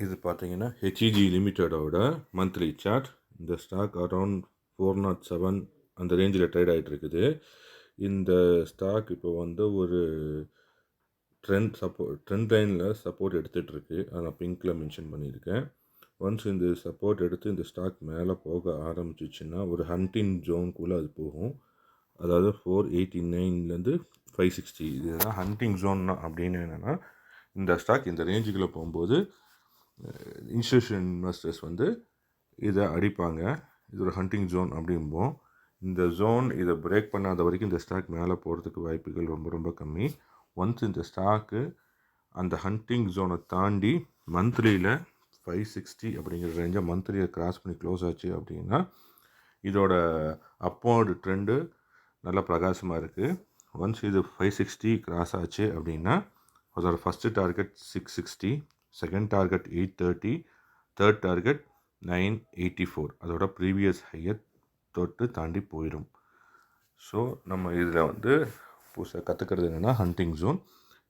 இது பார்த்தீங்கன்னா HEG லிமிட்டடோட monthly chart. இந்த ஸ்டாக் அரவுண்ட் 407 அந்த ரேஞ்சில் ட்ரேட் ஆகிட்டு இருக்குது. இந்த ஸ்டாக் இப்போ வந்து ஒரு ட்ரெண்ட் லைனில் சப்போர்ட் எடுத்துகிட்டு இருக்கு. அதை நான் பிங்க்கில் மென்ஷன் பண்ணியிருக்கேன். ஒன்ஸ் இந்த சப்போர்ட் எடுத்து இந்த ஸ்டாக் மேலே போக ஆரம்பிச்சிச்சுன்னா ஒரு ஹண்டிங் ஜோனுக்குள்ளே அது போகும். அதாவது 489லேருந்து 560 இதுதான் ஹண்டிங் ஜோன். அப்படின்னு என்னென்னா இந்த ஸ்டாக் இந்த ரேஞ்சுக்குள்ளே போகும்போது இன்ஸ்டியூஷன் இன்வெஸ்டர்ஸ் வந்து இதை அடிப்பாங்க. இது ஒரு ஹண்டிங் ஜோன் அப்படிம்போம். இந்த ஜோன் இதை பிரேக் பண்ணாத வரைக்கும் இந்த ஸ்டாக் மேலே போகிறதுக்கு வாய்ப்புகள் ரொம்ப ரொம்ப கம்மி. ஒன்ஸ் இந்த ஸ்டாக்கு அந்த ஹண்டிங் ஜோனை தாண்டி மந்த்லியில் 560 அப்படிங்கிற ரேஞ்சை மந்த்லியை கிராஸ் பண்ணி க்ளோஸ் ஆச்சு அப்படின்னா இதோட அப்போர்டு ட்ரெண்டு நல்லா பிரகாசமாக இருக்குது. ஒன்ஸ் இது 560 கிராஸ் ஆச்சு அப்படின்னா அதோட first target 660, second target 830, third target 984, அதோட ப்ரீவியஸ் ஹையை தொட்டு தாண்டி போயிடும். ஸோ நம்ம இதில் வந்து புதுசாக கற்றுக்கிறது என்னென்னா ஹண்டிங் ஜோன்.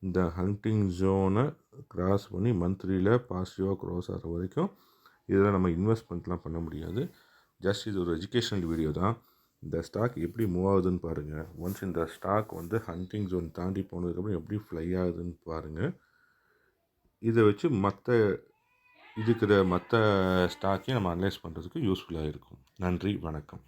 இந்த ஹண்டிங் ஜோனை கிராஸ் பண்ணி மந்த்லியில் பாசிட்டிவாக க்ரோஸ் ஆகிற வரைக்கும் இதில் நம்ம இன்வெஸ்ட்மெண்ட்லாம் பண்ண முடியாது. ஜஸ்ட் இது ஒரு எஜுகேஷனல் வீடியோ தான். இந்த ஸ்டாக் எப்படி மூவ் ஆகுதுன்னு பாருங்கள். ஒன்ஸ் இந்த ஸ்டாக் வந்து ஹண்டிங் ஜோன் தாண்டி போனதுக்கப்புறம் எப்படி ஃப்ளை ஆகுதுன்னு பாருங்கள். இதை வச்சு மற்ற ஸ்டாக்கையும் நம்ம அனலைஸ் பண்ணுறதுக்கு யூஸ்ஃபுல்லாக இருக்கும். நன்றி, வணக்கம்.